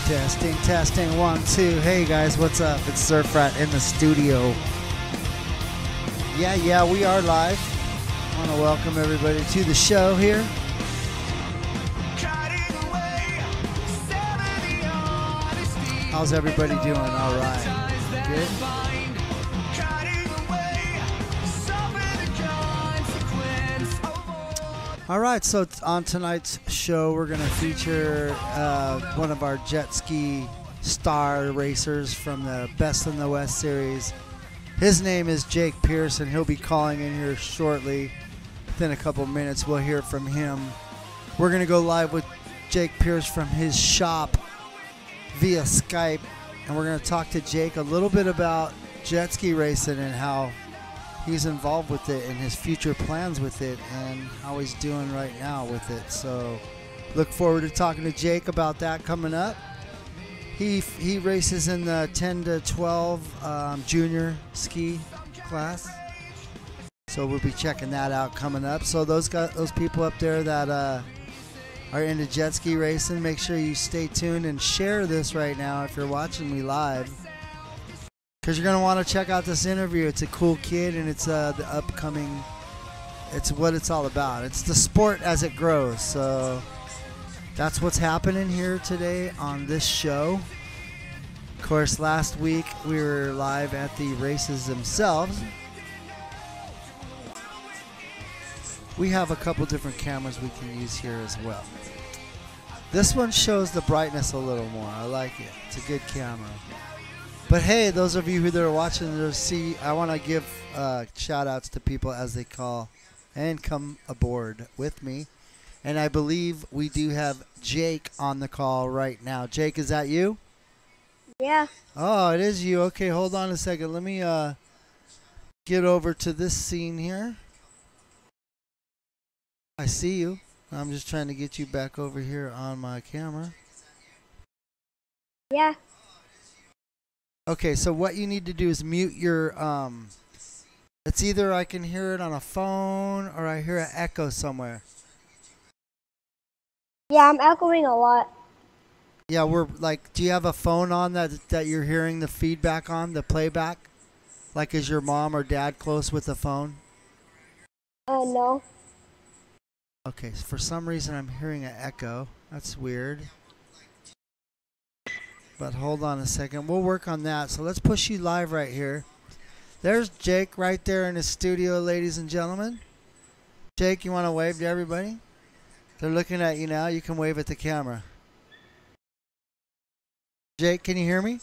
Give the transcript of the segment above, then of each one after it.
Testing, testing, 1, 2. Hey guys, what's up? It's Surfrat in the studio. Yeah, we are live. I want to welcome everybody to the show here. How's everybody doing? All right. Good? All right, so on tonight's show, we're going to feature one of our jet ski star racers from the Best in the West series. His name is Jake Pearce, and he'll be calling in here shortly. Within a couple minutes, we'll hear from him. We're going to go live with Jake Pearce from his shop via Skype, and we're going to talk to Jake a little bit about jet ski racing and how he's involved with it and his future plans with it and how he's doing right now with it. So look forward to talking to Jake about that coming up. He races in the 10 to 12 junior ski class. So we'll be checking that out coming up. So those people up there that are into jet ski racing, make sure you stay tuned and share this right now if you're watching me live, because you're going to want to check out this interview. It's a cool kid, and it's the upcoming, it's what it's all about. It's the sport as it grows. So that's what's happening here today on this show. Of course, last week we were live at the races themselves. We have a couple different cameras we can use here as well. This one shows the brightness a little more. I like it. It's a good camera. But hey, those of you who are watching to see, I want to give shout outs to people as they call and come aboard with me. And I believe we do have Jake on the call right now. Jake, is that you? Yeah. Oh, it is you. Okay, hold on a second. Let me get over to this scene here. I see you. I'm just trying to get you back over here on my camera. Yeah. Okay, so what you need to do is mute your, it's either I can hear it on a phone or I hear an echo somewhere. Yeah, I'm echoing a lot. Yeah, we're like, do you have a phone on that you're hearing the feedback on, the playback? Like, is your mom or dad close with the phone? No. Okay, so for some reason I'm hearing an echo. That's weird. But hold on a second. We'll work on that. So let's push you live right here. There's Jake right there in his studio, ladies and gentlemen. Jake, you want to wave to everybody? They're looking at you now. You can wave at the camera. Jake, can you hear me?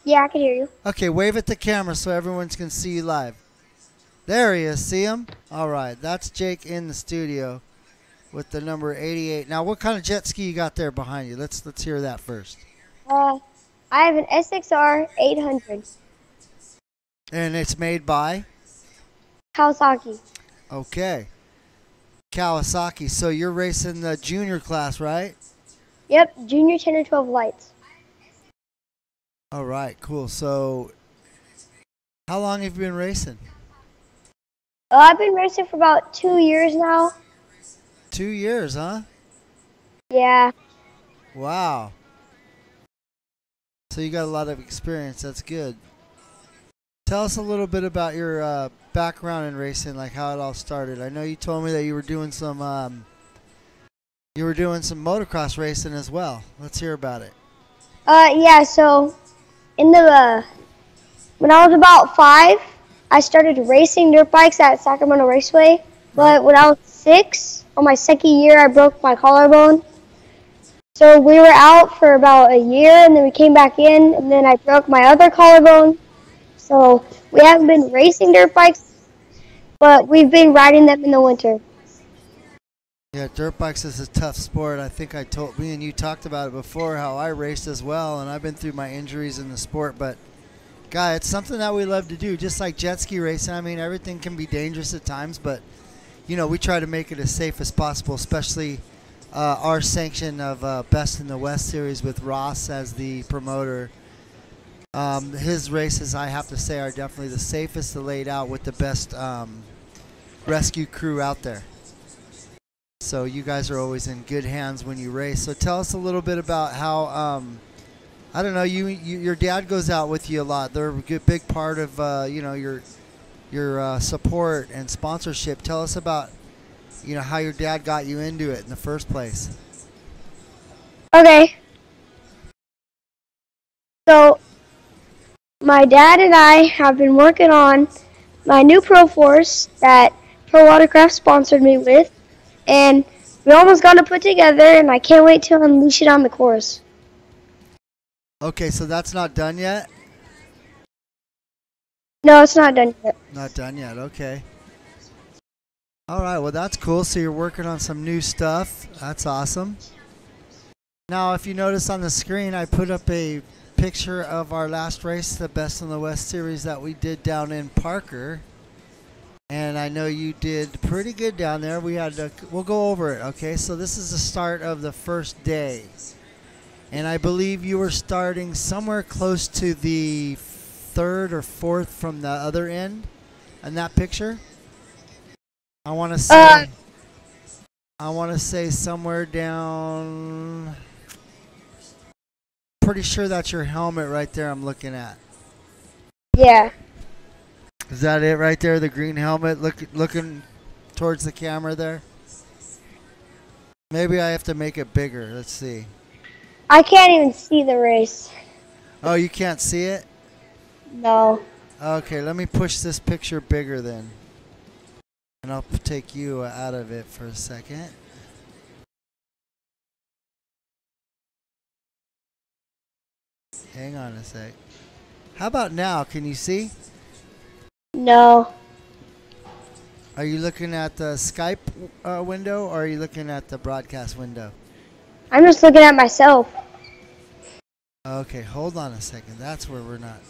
Yeah, I can hear you. Okay, wave at the camera so everyone can see you live. There he is. See him? All right. That's Jake in the studio with the number 88. Now, what kind of jet ski you got there behind you? Let's hear that first. I have an SXR 800. And it's made by? Kawasaki. Okay. Kawasaki. So you're racing the junior class, right? Yep, junior 10 or 12 lights. All right, cool. So how long have you been racing? I've been racing for about 2 years now. 2 years, huh? Yeah. Wow. So you got a lot of experience. That's good. Tell us a little bit about your background in racing, like how it all started. I know you told me that you were doing some motocross racing as well. Let's hear about it. Yeah. So, when I was about 5, I started racing dirt bikes at Sacramento Raceway. But when I was 6, on my second year, I broke my collarbone. So we were out for about a year, and then we came back in, and then I broke my other collarbone. So we haven't been racing dirt bikes, but we've been riding them in the winter. Yeah, dirt bikes is a tough sport. I think me and you talked about it before, how I raced as well, and I've been through my injuries in the sport. But, guy, it's something that we love to do, just like jet ski racing. I mean, everything can be dangerous at times, but, you know, we try to make it as safe as possible, especially our sanction of Best in the West series with Ross as the promoter. His races, I have to say, are definitely the safest laid out with the best rescue crew out there. So you guys are always in good hands when you race. So tell us a little bit about how I don't know. Your dad goes out with you a lot. They're a big part of your support and sponsorship. Tell us about how your dad got you into it in the first place. Okay. So my dad and I have been working on my new Pro Force that Pro Watercraft sponsored me with, and we almost got it put together, and I can't wait to unleash it on the course. Okay, so that's not done yet? No, it's not done yet. Not done yet, okay. All right, well, that's cool. So you're working on some new stuff. That's awesome. Now, if you notice on the screen, I put up a picture of our last race, the Best in the West series that we did down in Parker. And I know you did pretty good down there. We'll go over it, okay? So this is the start of the first day. And I believe you were starting somewhere close to the third or fourth from the other end in that picture. I want to say somewhere down. Pretty sure that's your helmet right there I'm looking at. Yeah. Is that it right there, the green helmet looking towards the camera there? Maybe I have to make it bigger. Let's see. I can't even see the race. Oh, you can't see it? No. Okay, let me push this picture bigger then. And I'll take you out of it for a second. Hang on a sec. How about now? Can you see? No. Are you looking at the Skype window or are you looking at the broadcast window? I'm just looking at myself. Okay, hold on a second. That's where we're not.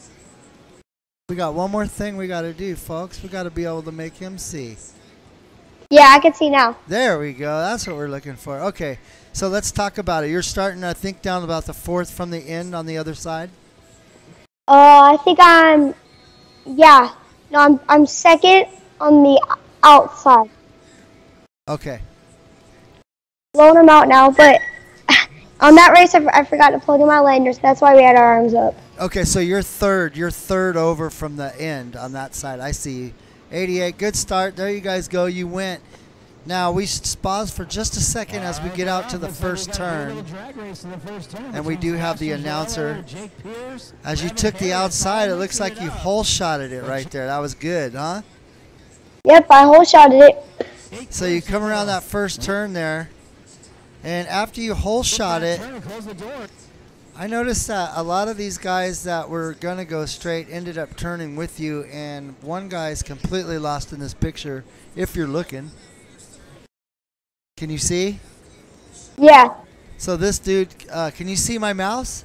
We got one more thing we got to do, folks. We got to be able to make him see. Yeah, I can see now. There we go. That's what we're looking for. Okay, so let's talk about it. You're starting, I think, down about the fourth from the end on the other side. I think I'm second on the outside. Okay. Blowing them out now, but on that race I forgot to plug in my lanyards. That's why we had our arms up. Okay, so you're third. You're third over from the end on that side. I see. 88, good start. There you guys go. You went. Now we pause for just a second as we get out to the first turn. And we do have the announcer. As you took the outside, it looks like you hole shotted it right there. That was good, huh? Yep, I hole shotted it. So you come around that first turn there. And after you hole shot it, I noticed that a lot of these guys that were going to go straight ended up turning with you, and one guy's completely lost in this picture, if you're looking. Can you see? Yeah. So this dude, can you see my mouse?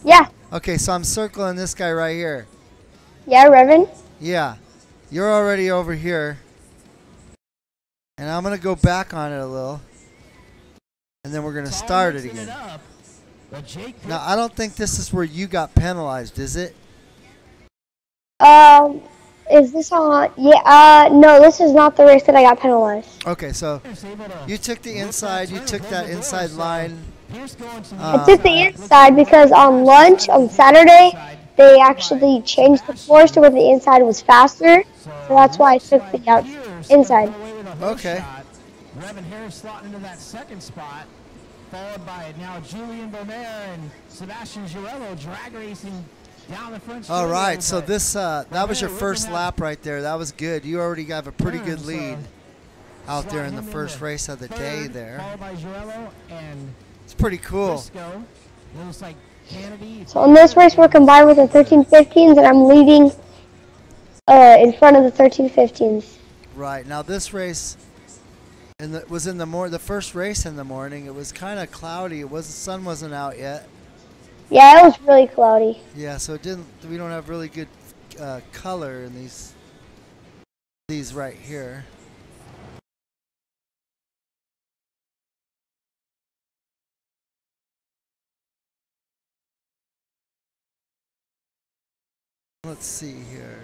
Yeah. Okay, so I'm circling this guy right here. Yeah, Revan? Yeah. You're already over here. And I'm going to go back on it a little. And then we're going to start it again. Now, I don't think this is where you got penalized, is it? Is this on? Yeah, no, this is not the race that I got penalized. Okay, so you took the inside, you took that inside line. I took the inside because on lunch on Saturday, they actually changed the course to where the inside was faster. So that's why I took the inside. Okay. Revan Harris slotting into that second spot, followed by now Julian Bonaire and Sebastian Girello drag racing down the front. All right, so this that was your first lap right there. That was good. You already have a pretty good lead out there in the first race of the day there. Followed by Girello and it's pretty cool. Looks like Kennedy. So in this race, we're combined with the 1315s, and I'm leading in front of the 1315s. Right, now this race was in the first race in the morning. It was kind of cloudy. The sun wasn't out yet. Yeah, it was really cloudy. Yeah, so we don't have really good color in these right here. Let's see here.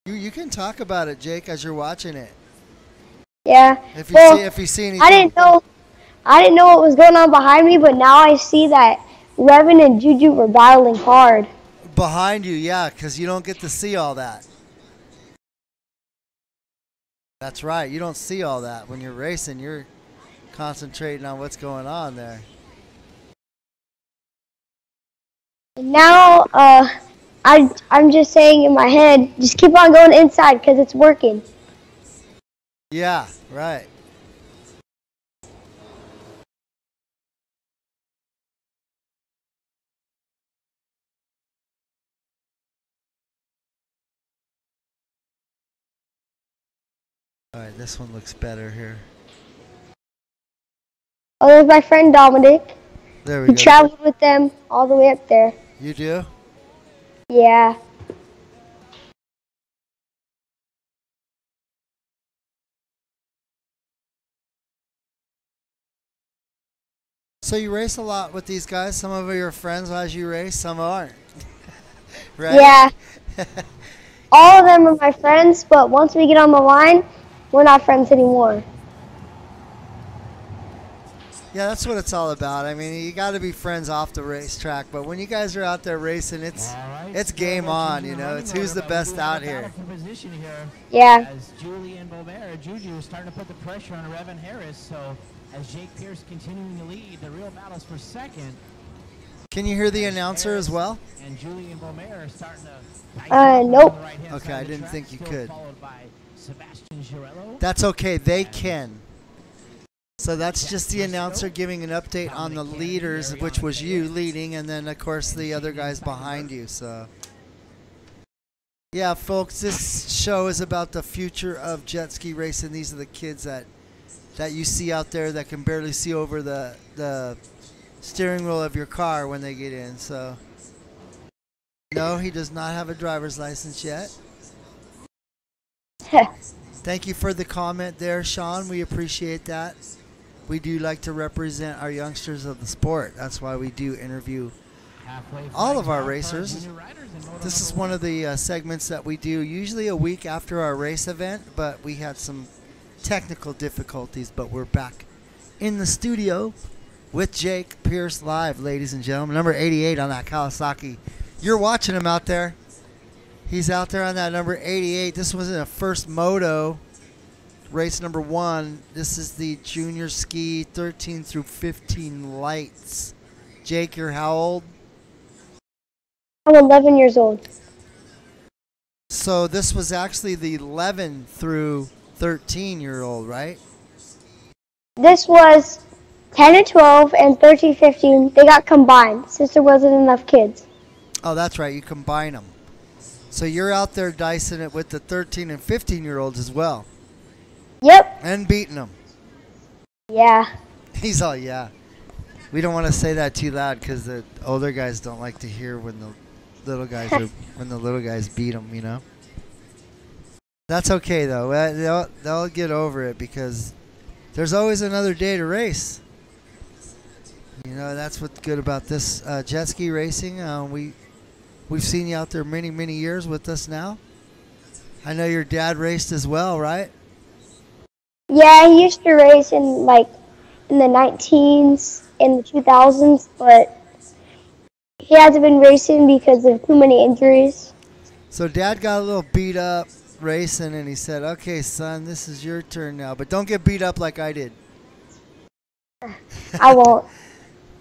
You can talk about it, Jake, as you're watching it. Yeah. If you see anything. I didn't know what was going on behind me, but now I see that Revan and Juju were battling hard. Behind you, yeah, because you don't get to see all that. That's right. You don't see all that. When you're racing, you're concentrating on what's going on there. Now, I'm just saying in my head, just keep on going inside because it's working. Yeah, right. All right, this one looks better here. Oh, there's my friend Dominic. There we We go. traveled with them all the way up there. You do? Yeah. So you race a lot with these guys. Some of your friends as you race, some aren't. Right? Yeah. All of them are my friends, but once we get on the line, we're not friends anymore. Yeah, that's what it's all about. I mean, you got to be friends off the racetrack, but when you guys are out there racing, it's game on. You know, it's who's the best out here. Yeah. As Julie and Bobert, Juju is starting to put the pressure on Revan Harris. So as Jake Pearce continuing to lead, the real battles for second. Can you hear the announcer as well? And Julie and Bobert are starting to. Nope. Okay, I didn't think you could. Sebastian Girello. That's okay. They can. So that's just the announcer giving an update on the leaders, which was you leading, and then, of course, the other guys behind you. So, yeah, folks, this show is about the future of jet ski racing. These are the kids that you see out there that can barely see over the steering wheel of your car when they get in. So, no, he does not have a driver's license yet. Thank you for the comment there, Sean. We appreciate that. We do like to represent our youngsters of the sport. That's why we do interview all of our racers. This is one of the segments that we do usually a week after our race event, but we had some technical difficulties, but we're back in the studio with Jake Pearce live, ladies and gentlemen. Number 88 on that Kawasaki. You're watching him out there. He's out there on that number 88. This was in a first moto. Race number 1. This is the junior ski 13 through 15 lights. Jake, you're how old? I'm 11 years old. So this was actually the 11 through 13-year-old, right? This was 10 and 12 and 13, 15. They got combined since there wasn't enough kids. Oh, that's right. You combine them. So you're out there dicing it with the 13 and 15-year-olds as well. Yep. And beating them. Yeah. He's all, yeah. We don't want to say that too loud because the older guys don't like to hear when the little guys beat them, you know. That's okay though. They'll get over it because there's always another day to race. You know, that's what's good about this jet ski racing. We've seen you out there many years with us now. I know your dad raced as well, right? Yeah, he used to race in the 19s, in the 2000s, but he hasn't been racing because of too many injuries. So Dad got a little beat up racing, and he said, "Okay, son, this is your turn now, but don't get beat up like I did." I won't.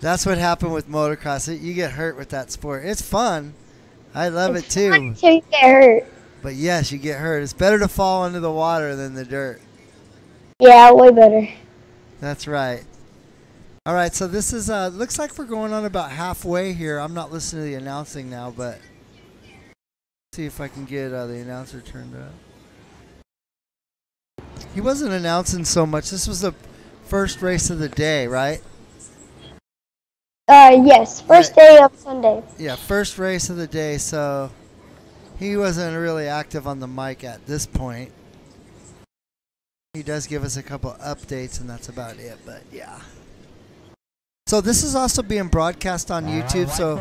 That's what happened with motocross. You get hurt with that sport. It's fun. I love it too. Fun until you get hurt. But yes, you get hurt. It's better to fall into the water than the dirt. Yeah, way better. That's right. All right, so this is looks like we're going on about halfway here. I'm not listening to the announcing now, but see if I can get the announcer turned up. He wasn't announcing so much. This was the first race of the day, right? Yes, first day of Sunday. Yeah, first race of the day, so he wasn't really active on the mic at this point. He does give us a couple updates, and that's about it, but yeah. So this is also being broadcast on YouTube, so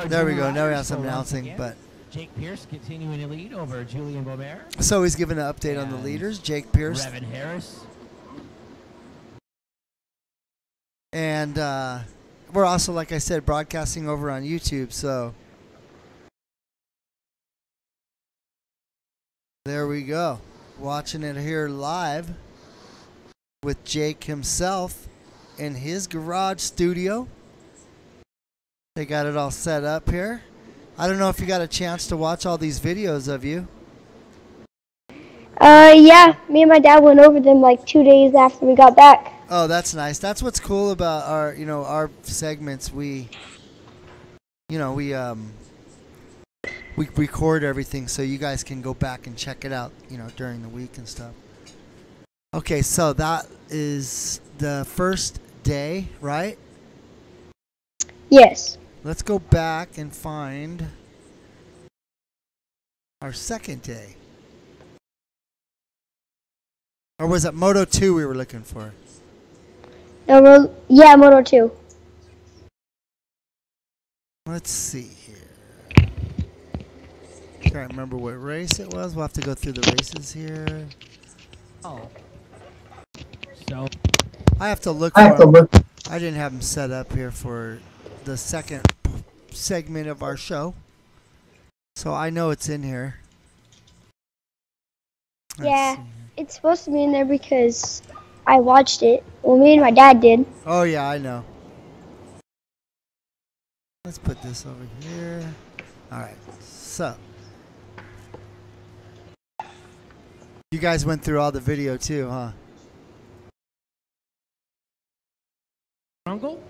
there we go. Now we have some announcing, but Jake Pearce continuing to lead over Julian Bobert. so he's giving an update on the leaders. Jake Pearce. Revan Harris And we're also, like I said, broadcasting over on YouTube. So there we go. Watching it here live with Jake himself in his garage studio. They got it all set up here. I don't know if you got a chance to watch all these videos of you. Yeah, me and my dad went over them like 2 days after we got back. Oh, that's nice. That's what's cool about our, our segments. We record everything so you guys can go back and check it out, during the week and stuff. Okay, so that is the first day, right? Yes. Let's go back and find our second day. Or was it Moto 2 we were looking for? No, yeah, Moto 2. Let's see here. Can't remember what race it was. We'll have to go through the races here. Oh. So I have to look for them. I didn't have them set up here for the second segment of our show. So I know it's in here. Yeah, it's supposed to be in there because I watched it. Well, me and my dad did. Oh, yeah, I know. Let's put this over here. All right, so you guys went through all the video too, huh? Uncle?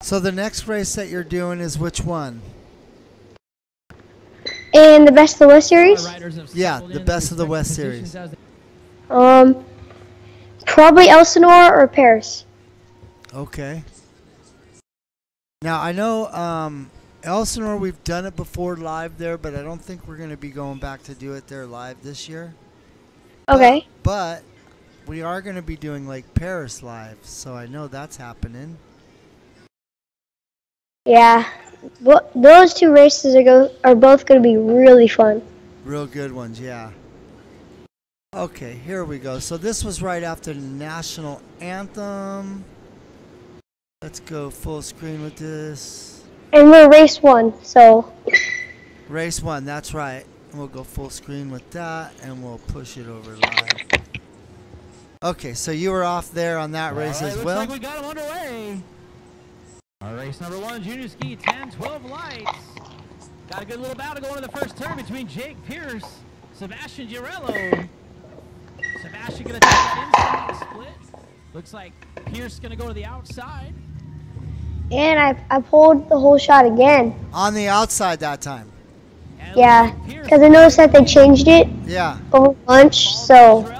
So the next race that you're doing is which one? And the Best of the West series? Yeah, the Best of the West series. Probably Elsinore or Pearce. Okay. Now I know Elsinore, we've done it before live there, but I don't think we're going to be going back to do it there live this year. Okay. But we are going to be doing like Pearce live, so I know that's happening. Yeah, those two races are both going to be really fun. Real good ones, yeah. Okay, here we go. So this was right after the national anthem. Let's go full screen with this. And we're race 1, so. Race 1, that's right. We'll go full screen with that, and we'll push it over live. Okay, so you were off there on that race as well. Looks like we got them underway. Our race number 1, junior ski, 10-12 lights. Got a good little battle going in the first turn between Jake Pearce, Sebastian Girello. Sebastian gonna take that inside split. Looks like Pearce gonna go to the outside. And I pulled the whole shot again. On the outside that time. Yeah, because I noticed that they changed it. Yeah. Over lunch, so.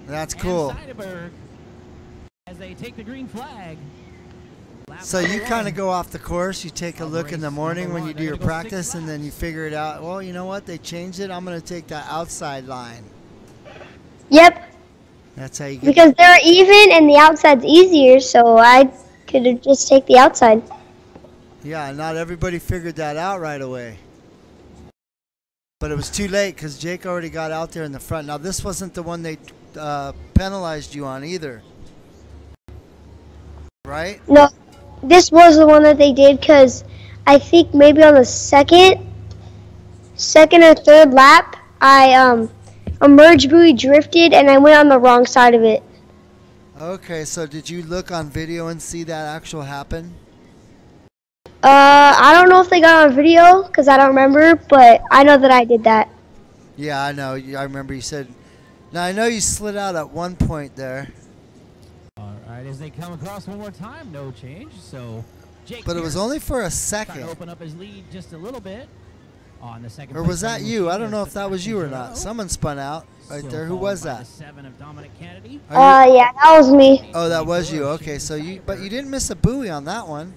That's cool. As they take the green flag. So you kind of go off the course, you take a look in the morning when you do your practice, and then you figure it out, well, you know what, they changed it, I'm going to take that outside line. Yep. That's how you get. Because they're even and the outside's easier, so I could just take the outside. Yeah, not everybody figured that out right away. But it was too late because Jake already got out there in the front. Now this wasn't the one they penalized you on either. Right? No, this was the one that they did because I think maybe on the second or third lap, a merge buoy drifted and I went on the wrong side of it. Okay, so did you look on video and see that actual happen? I don't know if they got on video because I don't remember, but I know that I did that. Yeah, I know. I remember you said. Now I know you slid out at one point there. All right, as they come across one more time, no change. So Jake. But it was only for a second. Trying to open up his lead just a little bit on the second. Or was that you? I don't know if that was you or not. Someone spun out right there. Who was that? Yeah, that was me. Oh, that was you. Okay, so but you didn't miss a buoy on that one.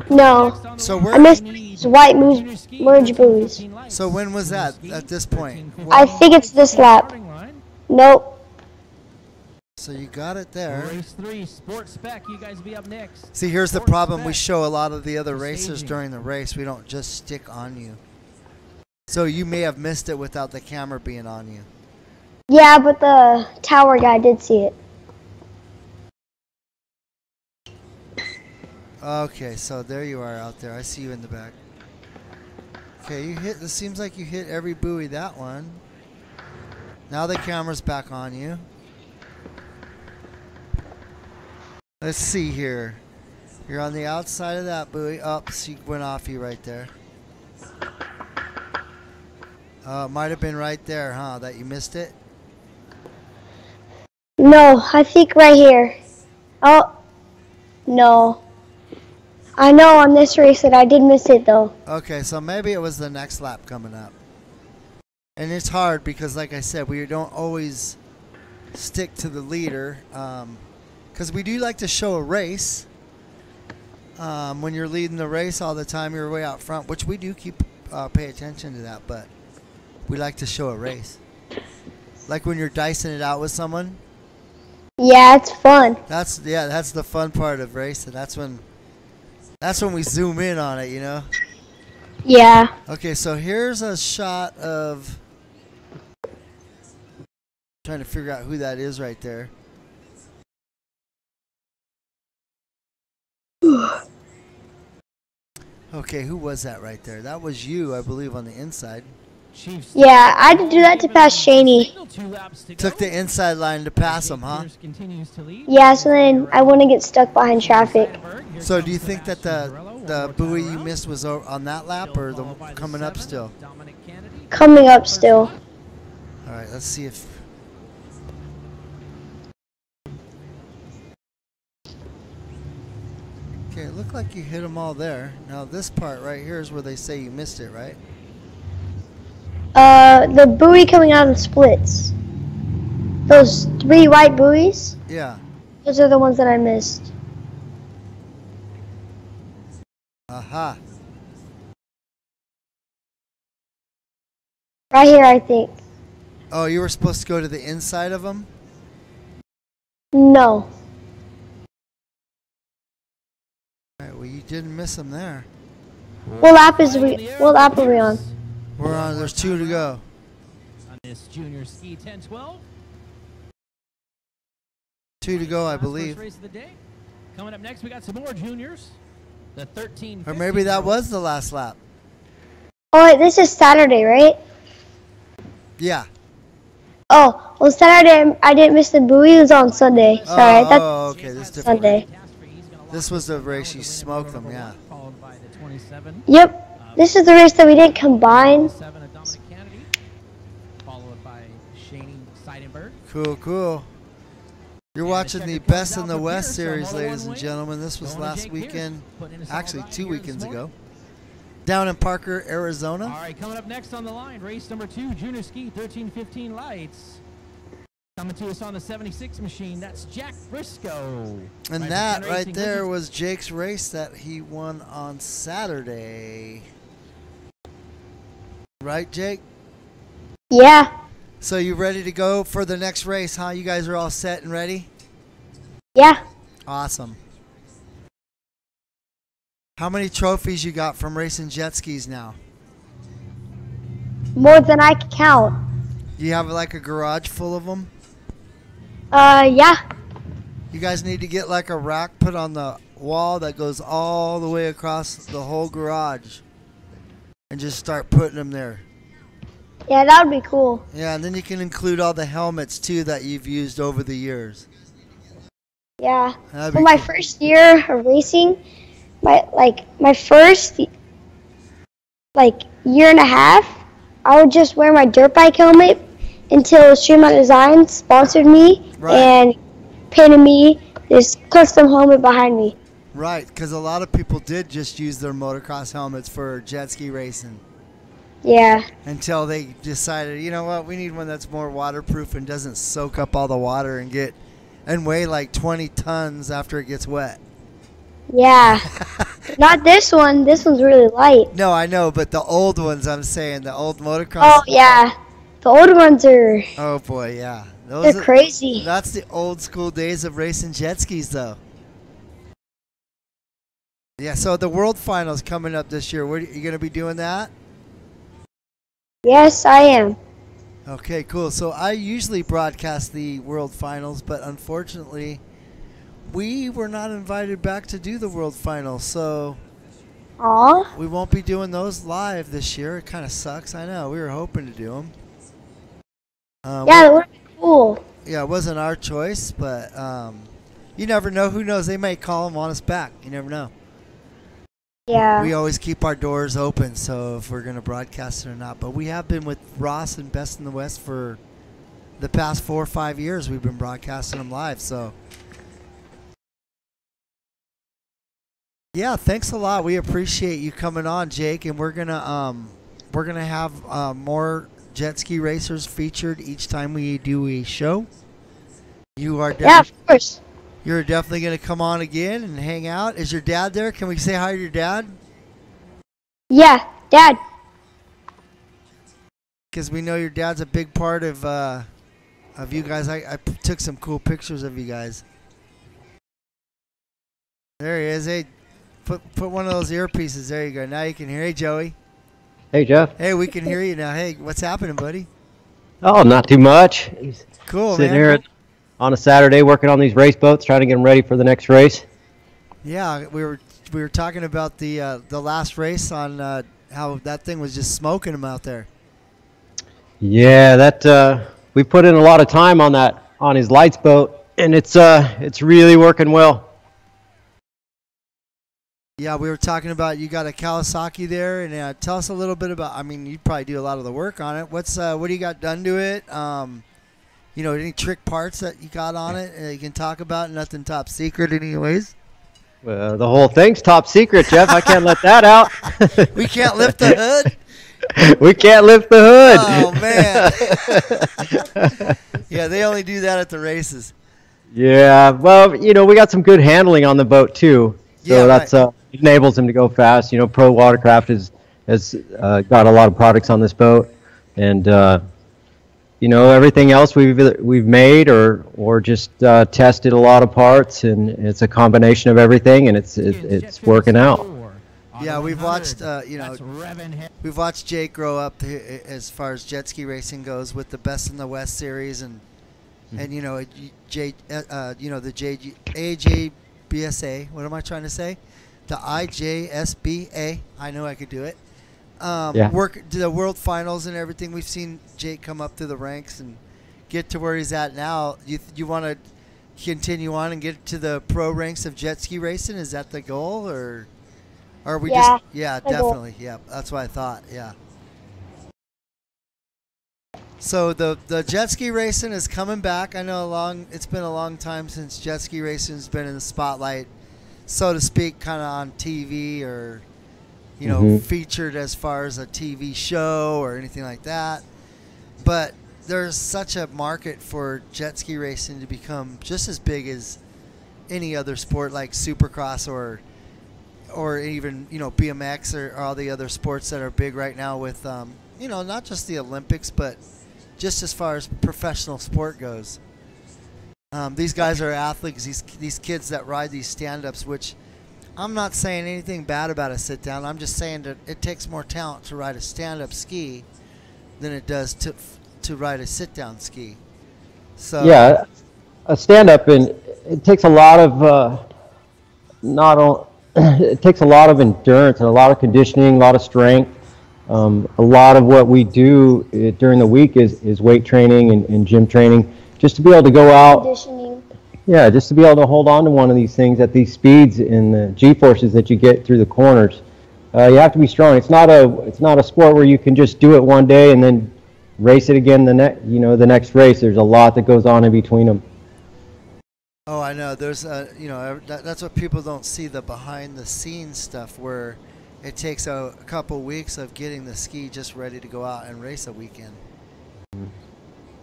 No. So where? I missed these white merge buoys. So when was that? At this point? I think it's this lap. Nope. So you got it there. Race 3, Sports Spec. You guys be up next. See, here's the problem. We show a lot of the other racers during the race. We don't just stick on you. So you may have missed it without the camera being on you. Yeah, but the tower guy did see it. Okay, so there you are out there. I see you in the back. Okay, you hit. It seems like you hit every buoy that one. Now the camera's back on you. Let's see here. You're on the outside of that buoy. Up, she went off you right there. It might have been right there, huh? That you missed it. No, I think right here. Oh, no. I know on this race that I did miss it though. Okay, so maybe it was the next lap coming up. And it's hard because, like I said, we don't always stick to the leader. Because we do like to show a race. When you're leading the race all the time, you're way out front, which we do pay attention to that, but we like to show a race. Like when you're dicing it out with someone. Yeah, it's fun. That's the fun part of racing. That's when we zoom in on it, you know? Yeah. Okay, so here's a shot of trying to figure out who that is right there. Okay, who was that right there? That was you, I believe, on the inside. Yeah, I had to do that to pass Shaney. Took the inside line to pass him, huh? Yeah, so then I wouldn't get stuck behind traffic. So do you think that the buoy you missed was on that lap or the coming up still? Coming up still. All right, let's see if... Okay, it looked like you hit them all there. Now this part right here is where they say you missed it, right? The buoy coming out of the splits. Those 3 white buoys, Yeah. those are the ones that I missed. Aha. Right here, I think. Oh, you were supposed to go to the inside of them? No. All right, well, you didn't miss them there. What lap are we on? We're on, there's 2 to go. On this junior ski 10-12. 2 to go, I Last believe. first race of the day. Coming up next, we got some more juniors. The 13. Or maybe that was the last lap. Oh, wait, this is Saturday, right? Yeah. Oh, well, Saturday I didn't miss the buoy. It was on Sunday. Sorry, that's Okay, this is different. Sunday. This was the race you smoked them, yeah. Followed by the 27. Yep. This is the race that we didn't combine. 7 of Dominic Kennedy. Followed by Shaney Seidenberg. Cool, cool. You're watching the Best in the West series, ladies and gentlemen. This was last weekend, actually 2 weekends ago, down in Parker, Arizona. All right, coming up next on the line, race number 2, junior ski 13-15 lights. Coming to us on the 76 machine, that's Jack Briscoe. And that right there was Jake's race that he won on Saturday. Right, Jake? Yeah. So you ready to go for the next race, huh? You guys are all set and ready? Yeah. Awesome. How many trophies you got from racing jet skis now? More than I can count. You have like a garage full of them? Yeah. You guys need to get like a rack put on the wall that goes all the way across the whole garage and just start putting them there. Yeah, that would be cool. Yeah, and then you can include all the helmets too that you've used over the years. Yeah. That'd For be my cool. first year of racing, my first year and a half, I would just wear my dirt bike helmet until Surfrat Design sponsored me and painted me this custom helmet behind me. Right, because a lot of people did just use their motocross helmets for jet ski racing. Yeah. Until they decided, you know what, we need one that's more waterproof and doesn't soak up all the water and weigh like 20 tons after it gets wet. Yeah. Not this one. This one's really light. No, I know, but the old ones, I'm saying, the old motocross. Oh, yeah. The old ones are... Oh, boy, yeah. They're crazy. That's the old school days of racing jet skis, though. Yeah, so the World Finals coming up this year. Are you going to be doing that? Yes, I am. Okay, cool. So I usually broadcast the World Finals, but unfortunately we were not invited back to do the World Finals, so Aw. we won't be doing those live this year. It kind of sucks. I know. We were hoping to do them. Yeah, that would be cool. Yeah, it wasn't our choice, but you never know. Who knows? They may call and want us back. You never know. Yeah. We always keep our doors open, so if we're going to broadcast it or not. But we have been with Ross and Best in the West for the past 4 or 5 years. We've been broadcasting them live, so. Yeah, thanks a lot. We appreciate you coming on, Jake, and we're gonna have more jet ski racers featured each time we do a show. You are Yeah, of course. You're definitely gonna come on again and hang out. Is your dad there? Can we say hi to your dad? Yeah, Dad. Because we know your dad's a big part of you guys. I took some cool pictures of you guys. There he is. Hey, put one of those earpieces. There you go. Now you can hear. Hey, Joey. Hey, Jeff. Hey, we can hear you now. Hey, what's happening, buddy? Oh, not too much. Cool, Sitting man. here on a Saturday working on these race boats, trying to get them ready for the next race. Yeah, we were talking about the last race on how that thing was just smoking them out there. Yeah, that we put in a lot of time on his lights boat, and it's really working well. Yeah, we were talking about you got a Kawasaki there, and tell us a little bit about. I mean, you probably do a lot of the work on it. What do you got done to it? Any trick parts that you got on it you can talk about? Nothing top secret, anyways. Well, the whole thing's top secret, Jeff. I can't let that out. We can't lift the hood. We can't lift the hood. Oh man. Yeah, they only do that at the races. Yeah, well, we got some good handling on the boat too. So Yeah, that's enables him to go fast. Pro Watercraft has got a lot of products on this boat, and everything else we've made or just tested a lot of parts, and it's a combination of everything, and it's working out. Yeah, we've watched we've watched Jake grow up as far as jet ski racing goes with the Best in the West series, and the AJBSA. What am I trying to say? The IJSBA. I knew I could do it. Work to the World Finals and everything. We've seen Jake come up through the ranks and get to where he's at now. You want to continue on and get to the pro ranks of jet ski racing? Is that the goal, or are we just? Yeah, definitely. Yeah, that's what I thought. Yeah. So the jet ski racing is coming back. I know it's been a long time since jet ski racing has been in the spotlight, so to speak, kind of on TV or featured as far as a TV show or anything like that. But there's such a market for jet ski racing to become just as big as any other sport like Supercross or even BMX or all the other sports that are big right now with not just the Olympics but just as far as professional sport goes. These guys are athletes. These kids that ride these stand-ups, which I'm not saying anything bad about a sit-down. I'm just saying that it takes more talent to ride a stand-up ski than it does to ride a sit-down ski. So yeah, a stand-up, and it takes a lot of it takes a lot of endurance and a lot of conditioning, a lot of strength. A lot of what we do during the week is weight training and gym training, just to be able to go out. Conditioning. Yeah, just to be able to hold on to one of these things at these speeds and the G-forces that you get through the corners. You have to be strong. It's not a sport where you can just do it one day and then race it again the next race. There's a lot that goes on in between them. Oh, I know. There's that's what people don't see, the behind the scenes stuff where it takes a couple weeks of getting the ski just ready to go out and race a weekend.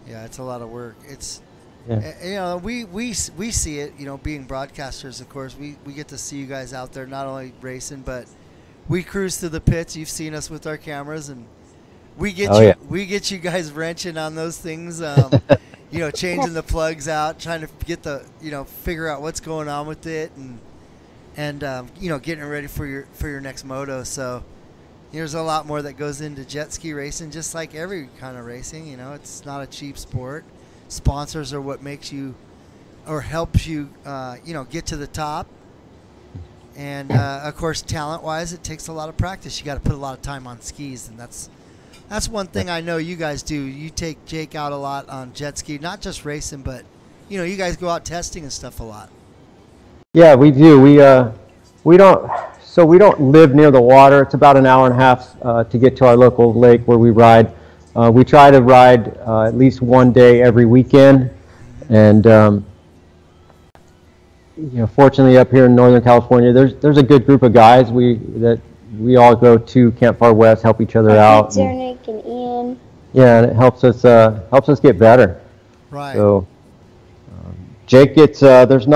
Yeah, it's a lot of work. It's we see it, being broadcasters, of course. We get to see you guys out there not only racing, but we cruise through the pits. You've seen us with our cameras, and we get you guys wrenching on those things, changing the plugs out, trying to get figure out what's going on with it, and getting ready for your next moto. So there's a lot more that goes into jet ski racing, just like every kind of racing. It's not a cheap sport. Sponsors are what makes you or helps you, get to the top. And of course, talent-wise, it takes a lot of practice. You got to put a lot of time on skis, and that's one thing I know you guys do. You take Jake out a lot on jet ski, not just racing, but you guys go out testing and stuff a lot. Yeah, we do. We don't live near the water. It's about an hour and a half to get to our local lake where we ride. We try to ride at least one day every weekend, and fortunately up here in Northern California, there's a good group of guys. We all go to Camp Far West, help each other out. Zernick and Ian. Yeah, and it helps us get better. Right. So Jake gets there's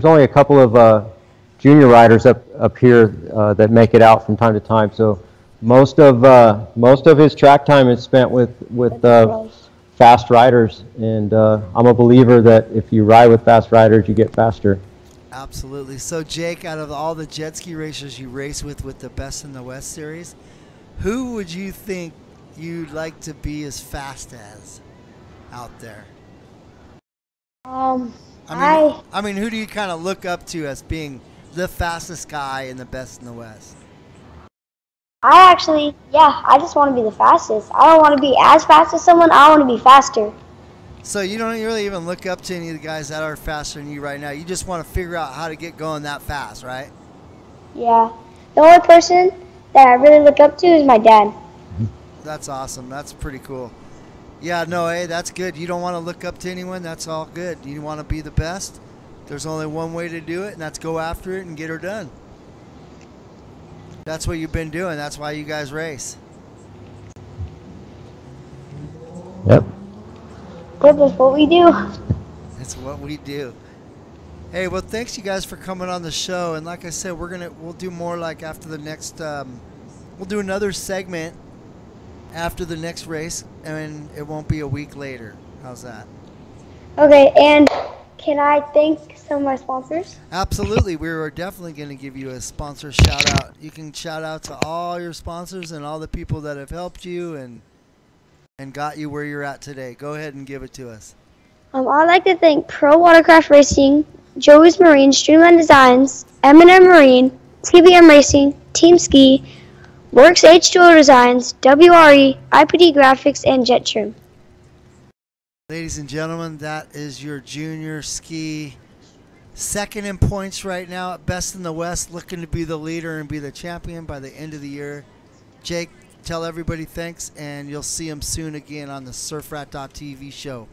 only a couple of junior riders up here that make it out from time to time. So most of his track time is spent with fast riders, and I'm a believer that if you ride with fast riders, you get faster. Absolutely. So Jake, out of all the jet ski racers you race with the Best in the West series, who would you think you'd like to be as fast as out there? I mean, who do you kind of look up to as being the fastest guy in the Best in the West? I just want to be the fastest. I don't want to be as fast as someone. I want to be faster. So you don't really even look up to any of the guys that are faster than you right now. You just want to figure out how to get going that fast, right? Yeah. The only person that I really look up to is my dad. That's awesome. That's pretty cool. Yeah, no, hey, that's good. You don't want to look up to anyone. That's all good. You want to be the best. There's only one way to do it, and that's go after it and get her done. That's what you've been doing. That's why you guys race. Yep. Yep, that's what we do. That's what we do. Hey, well, thanks you guys for coming on the show. And like I said, we'll do more like after the next. We'll do another segment after the next race, and it won't be a week later. How's that? Okay, and can I thank some of my sponsors? Absolutely. We are definitely going to give you a sponsor shout out. You can shout out to all your sponsors and all the people that have helped you and got you where you're at today. Go ahead and give it to us. I'd like to thank Pro Watercraft Racing, Joey's Marine, Streamline Designs, M&M Marine, TBM Racing, Team Ski, Works H2O Designs, WRE, IPD Graphics, and Jet Trim. Ladies and gentlemen, that is your junior ski. Second in points right now at Best in the West, looking to be the leader and be the champion by the end of the year. Jake, tell everybody thanks, and you'll see him soon again on the Surfrat.tv show.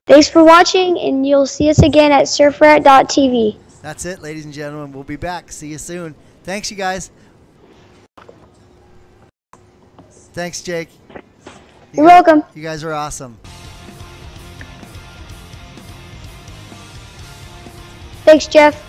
Thanks for watching, and you'll see us again at Surfrat.tv. That's it, ladies and gentlemen. We'll be back. See you soon. Thanks, you guys. Thanks, Jake. You're welcome. You guys are awesome. Thanks, Jeff.